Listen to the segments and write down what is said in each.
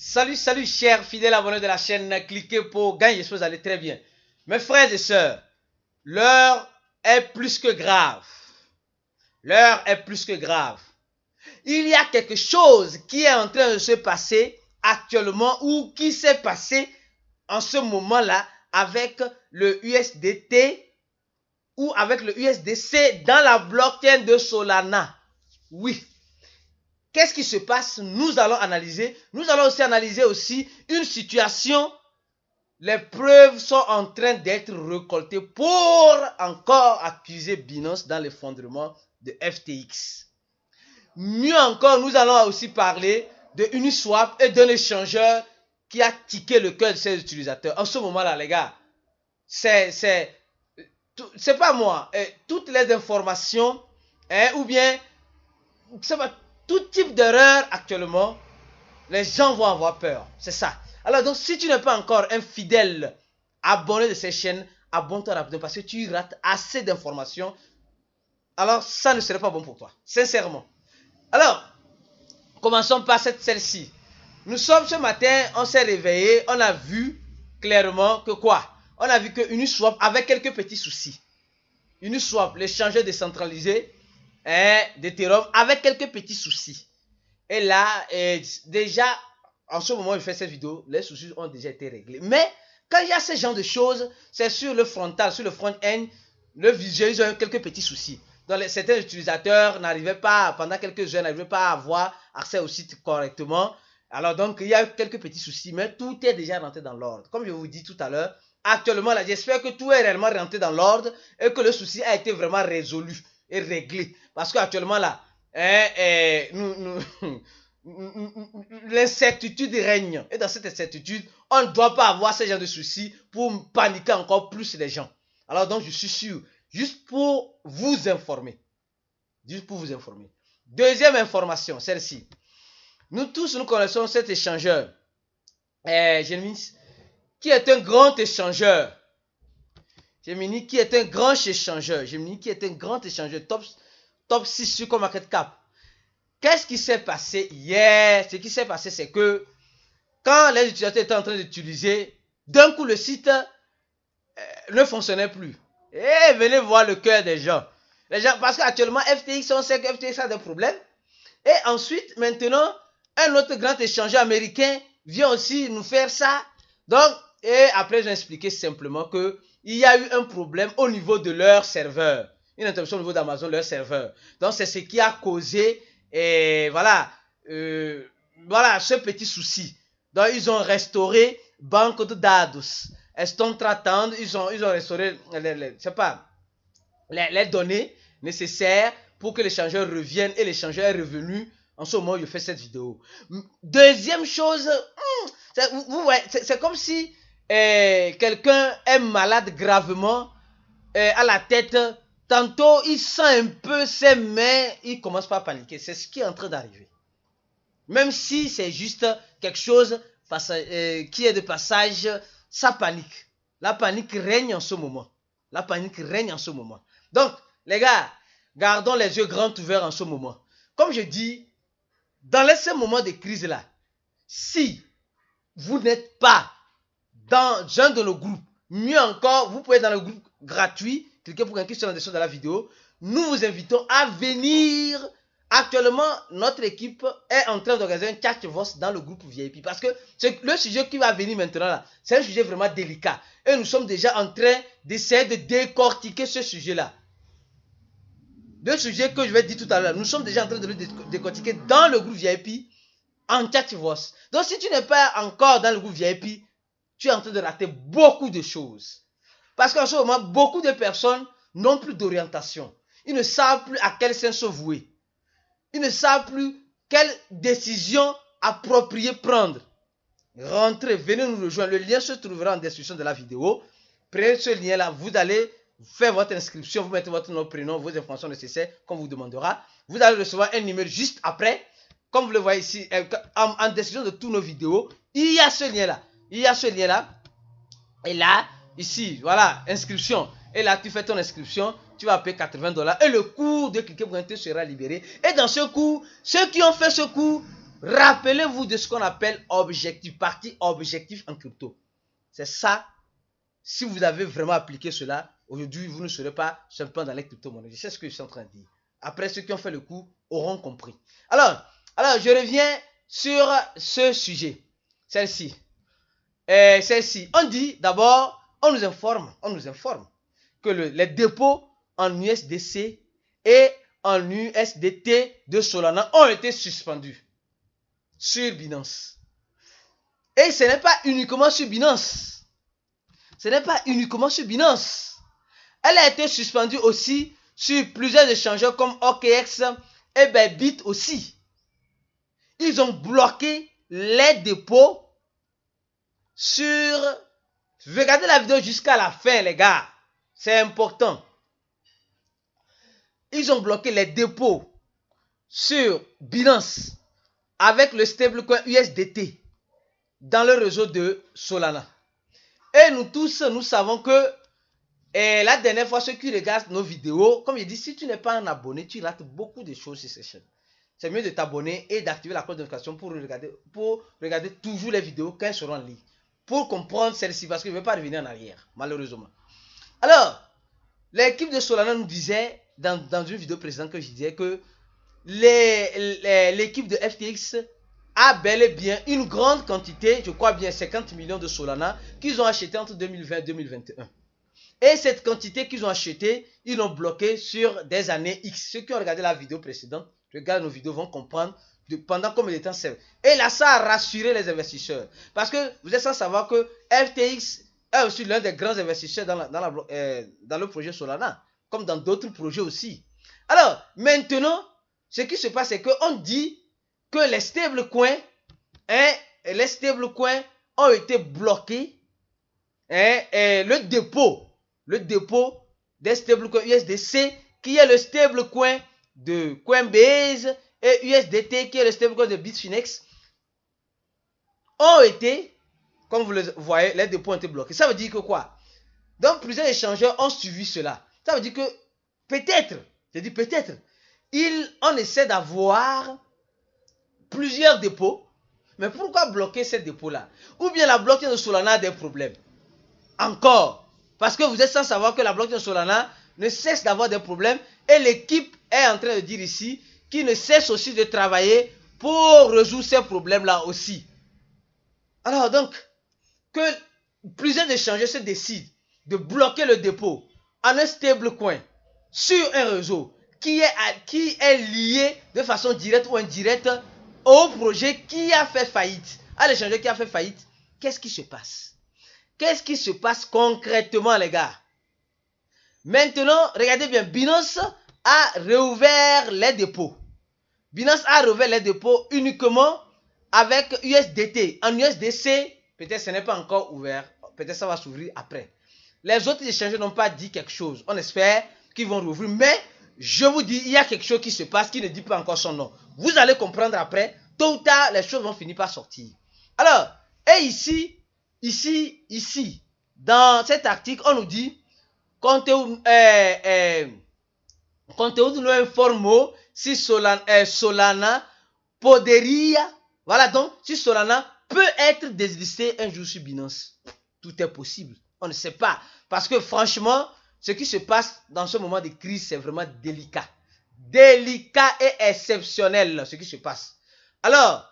Salut chers fidèles abonnés de la chaîne, cliquez pour gagner, j'espère que vous allez très bien. Mes frères et sœurs, l'heure est plus que grave. L'heure est plus que grave. Il y a quelque chose qui est en train de se passer actuellement ou qui s'est passé en ce moment-là avec le USDT ou avec le USDC dans la blockchain de Solana. Oui. Qu'est-ce qui se passe? Nous allons analyser. Nous allons aussi analyser une situation. Les preuves sont en train d'être récoltées pour encore accuser Binance dans l'effondrement de FTX. Mieux encore, nous allons aussi parler de Uniswap et d'un échangeur qui a tiqué le cœur de ses utilisateurs. En ce moment-là, les gars, c'est pas moi. Toutes les informations, ou bien, c'est pas tout type d'erreur actuellement, les gens vont avoir peur. C'est ça. Alors donc, si tu n'es pas encore un fidèle abonné de cette chaîne, abonne-toi rapidement parce que tu rates assez d'informations. Alors, ça ne serait pas bon pour toi. Sincèrement. Alors, commençons par celle-ci. Nous sommes ce matin, on s'est réveillé, on a vu clairement que quoi? On a vu que Uniswap avait quelques petits soucis. Uniswap, l'échangeur décentralisé d'Ethereum, avec quelques petits soucis. Et là, déjà, en ce moment où je fais cette vidéo, les soucis ont déjà été réglés. Mais quand il y a ce genre de choses, c'est sur le frontal, sur le front-end, le visuel, ils ont quelques petits soucis. Donc, certains utilisateurs n'arrivaient pas, pendant quelques heures, n'arrivaient pas à avoir accès au site correctement. Alors donc, il y a eu quelques petits soucis, mais tout est déjà rentré dans l'ordre. Comme je vous dis tout à l'heure, actuellement, là, j'espère que tout est réellement rentré dans l'ordre et que le souci a été vraiment résolu et réglé. Parce qu'actuellement, là, l'incertitude règne. Et dans cette incertitude, on ne doit pas avoir ce genre de soucis pour paniquer encore plus les gens. Alors donc, je suis sûr, juste pour vous informer. Juste pour vous informer. Deuxième information, celle-ci. Nous tous, nous connaissons cet échangeur. Gemini, qui est un grand échangeur. Gemini, qui est un grand échangeur. Gemini, qui est un grand échangeur. Top 6 sur CoinMarketCap. Qu'est-ce qui s'est passé hier? Ce qui s'est passé, c'est que quand les utilisateurs étaient en train d'utiliser, d'un coup, le site ne fonctionnait plus. Et venez voir le cœur des gens. Les gens, parce qu'actuellement, FTX, on sait que FTX a des problèmes. Et ensuite, maintenant, un autre grand échangeur américain vient aussi nous faire ça. Donc, et après, j'ai expliqué simplement que il y a eu un problème au niveau de leur serveur. Une interruption au niveau d'Amazon, leur serveur. Donc, c'est ce qui a causé, voilà, ce petit souci. Donc, ils ont restauré banque de dados. Elles sont traitando, ils ont restauré les données nécessaires pour que l'échangeur revienne et l'échangeur est revenu en ce moment où je fais cette vidéo. Deuxième chose, c'est comme si quelqu'un est malade gravement à la tête. Tantôt, il sent un peu ses mains, il commence pas à paniquer. C'est ce qui est en train d'arriver. Même si c'est juste quelque chose qui est de passage, ça panique. La panique règne en ce moment. La panique règne en ce moment. Donc, les gars, gardons les yeux grands ouverts en ce moment. Comme je dis, dans ces moments de crise-là, si vous n'êtes pas dans un de nos groupes, mieux encore, vous pouvez être dans le groupe gratuit, cliquez pour cliquer sur la description de la vidéo. Nous vous invitons à venir. Actuellement, notre équipe est en train d'organiser un chat-voice dans le groupe VIP. Parce que le sujet qui va venir maintenant là, c'est un sujet vraiment délicat. Et nous sommes déjà en train d'essayer de décortiquer ce sujet-là. Le sujet que je vais dire tout à l'heure, nous sommes déjà en train de le décortiquer dans le groupe VIP en chat-voice. Donc si tu n'es pas encore dans le groupe VIP, tu es en train de rater beaucoup de choses. Parce qu'en ce moment, beaucoup de personnes n'ont plus d'orientation. Ils ne savent plus à quel sens se vouer. Ils ne savent plus quelle décision appropriée prendre. Rentrez, venez nous rejoindre. Le lien se trouvera en description de la vidéo. Prenez ce lien-là, vous allez faire votre inscription, vous mettez votre nom, prénom, vos informations nécessaires qu'on vous demandera. Vous allez recevoir un numéro juste après. Comme vous le voyez ici, en description de toutes nos vidéos, il y a ce lien-là. Il y a ce lien-là. Et là, ici, voilà, inscription. Et là, tu fais ton inscription, tu vas payer $80. Et le cours de cliquer pour entrer sera libéré. Et dans ce cours, ceux qui ont fait ce cours Rappelez-vous de ce qu'on appelle objectif, partie objectif en crypto. C'est ça. Si vous avez vraiment appliqué cela, aujourd'hui, vous ne serez pas simplement dans les crypto-monnaies. C'est ce que je suis en train de dire. Après, ceux qui ont fait le coup auront compris. Alors, je reviens sur ce sujet. Celle-ci. On dit d'abord, on nous informe que les dépôts en USDC et en USDT de Solana ont été suspendus sur Binance. Et ce n'est pas uniquement sur Binance. Elle a été suspendue aussi sur plusieurs échangeurs comme OKX et Bybit aussi. Ils ont bloqué les dépôts sur... Regardez la vidéo jusqu'à la fin, les gars. C'est important. Ils ont bloqué les dépôts sur Binance avec le stablecoin USDT dans le réseau de Solana. Et nous tous, nous savons que la dernière fois, ceux qui regardent nos vidéos, comme je dis, si tu n'es pas un abonné, tu rates beaucoup de choses sur ces chaînes. C'est mieux de t'abonner et d'activer la cloche de notification pour regarder toujours les vidéos quand elles seront en ligne. Pour comprendre celle-ci, parce que je ne vais pas revenir en arrière, malheureusement. Alors, l'équipe de Solana nous disait, dans une vidéo précédente que je disais que l'équipe de FTX a bel et bien une grande quantité, je crois bien 50 millions de Solana, qu'ils ont acheté entre 2020 et 2021. Et cette quantité qu'ils ont acheté, ils l'ont bloqué sur des années X. Ceux qui ont regardé la vidéo précédente, regardent nos vidéos, vont comprendre pendant combien de temps c'est. Et là, ça a rassuré les investisseurs. Parce que vous êtes sans savoir que FTX est aussi l'un des grands investisseurs dans le projet Solana, comme dans d'autres projets aussi. Alors, maintenant, ce qui se passe, c'est qu'on dit que les stablecoins ont été bloqués. Et le dépôt des stablecoins USDC, qui est le stablecoin de Coinbase, et USDT, qui est le stablecoin de Bitfinex, ont été, comme vous le voyez, les dépôts ont été bloqués. Ça veut dire que quoi? Donc, plusieurs échangeurs ont suivi cela. Ça veut dire que peut-être, on essaie d'avoir plusieurs dépôts. Mais pourquoi bloquer ces dépôts-là? Ou bien la blockchain de Solana a des problèmes? Encore. Parce que vous êtes sans savoir que la blockchain de Solana ne cesse d'avoir des problèmes. Et l'équipe est en train de dire ici qu'il ne cesse aussi de travailler pour résoudre ces problèmes-là aussi. Alors donc, que plusieurs échangeurs se décident de bloquer le dépôt en un stablecoin sur un réseau qui est lié de façon directe ou indirecte au projet qui a fait faillite, à l'échangeur qui a fait faillite, qu'est-ce qui se passe? Qu'est-ce qui se passe concrètement, les gars? Maintenant, regardez bien, Binance a réouvert les dépôts. Binance a réouvert les dépôts uniquement avec USDT. En USDC, peut-être ce n'est pas encore ouvert, peut-être ça va s'ouvrir après. Les autres échangeurs n'ont pas dit quelque chose. On espère qu'ils vont rouvrir, mais je vous dis, il y a quelque chose qui se passe qui ne dit pas encore son nom. Vous allez comprendre après. Tôt ou tard, les choses vont finir par sortir. Alors, et ici, dans cet article, on nous dit conteúdo não informou si Solana poderia, voilà donc, si Solana peut être délisté un jour sur Binance. Tout est possible. On ne sait pas. Parce que franchement, ce qui se passe dans ce moment de crise, c'est vraiment délicat. Délicat et exceptionnel, ce qui se passe. Alors,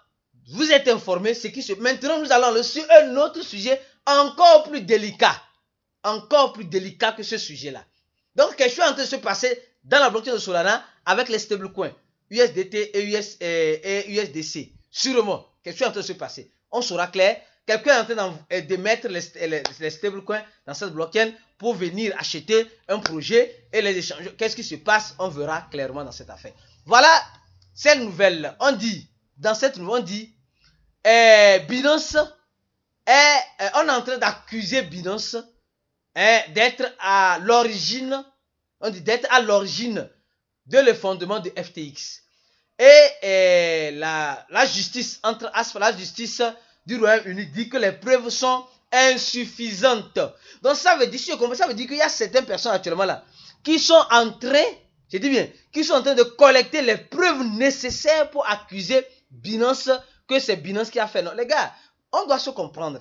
vous êtes informés, ce qui se... Maintenant, nous allons sur un autre sujet encore plus délicat. Encore plus délicat que ce sujet-là. Donc, quelque chose est en train de se passer dans la blockchain de Solana avec les stablecoins USDT et USDC. Sûrement, quelque chose est en train de se passer. On sera clair. Quelqu'un est en train de mettre les stablecoins dans cette blockchain pour venir acheter un projet et les échanger. Qu'est-ce qui se passe? On verra clairement dans cette affaire. Voilà cette nouvelle. On dit, dans cette nouvelle, on dit, Binance on est en train d'accuser Binance d'être à l'origine, on dit d'être à l'origine de l'effondrement de FTX. Et la justice du Royaume-Uni dit que les preuves sont insuffisantes. Donc ça veut dire, ça veut dire qu'il y a certaines personnes actuellement là qui sont en train, je dis bien, qui sont en train de collecter les preuves nécessaires pour accuser Binance, que c'est Binance qui a fait. Non, les gars, on doit se comprendre.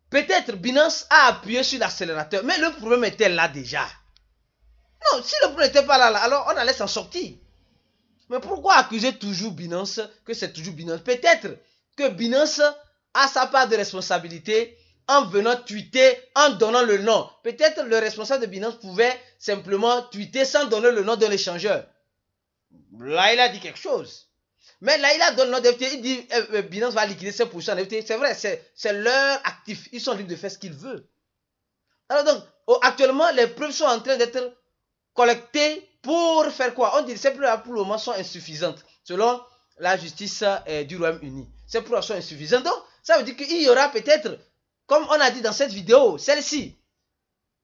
Peut-être Binance a appuyé sur l'accélérateur, mais le problème était là déjà. Non, si le problème n'était pas là, alors on allait s'en sortir. Mais pourquoi accuser toujours Binance, que c'est toujours Binance? Peut-être que Binance a sa part de responsabilité en venant tweeter, en donnant le nom. Peut-être le responsable de Binance pouvait simplement tweeter sans donner le nom de l'échangeur. Là, il a dit quelque chose. Mais là, il a donné le nom d'FT. Il dit Binance va liquider ses positions en FT. C'est vrai, c'est leur actif. Ils sont libres de faire ce qu'ils veulent. Alors donc, actuellement, les preuves sont en train d'être collectées pour faire quoi? On dit que ces preuves-là, pour le moment, sont insuffisantes, selon la justice du Royaume-Uni. Ces preuves sont insuffisantes. Donc, ça veut dire qu'il y aura peut-être, comme on a dit dans cette vidéo, celle-ci.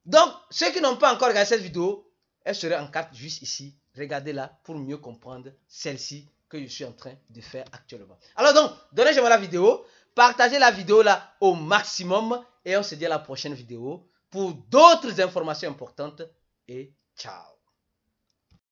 Donc, ceux qui n'ont pas encore regardé cette vidéo, elle serait en carte juste ici. Regardez-la pour mieux comprendre celle-ci que je suis en train de faire actuellement. Alors donc, donnez-moi la vidéo, partagez la vidéo là au maximum et on se dit à la prochaine vidéo pour d'autres informations importantes et ciao.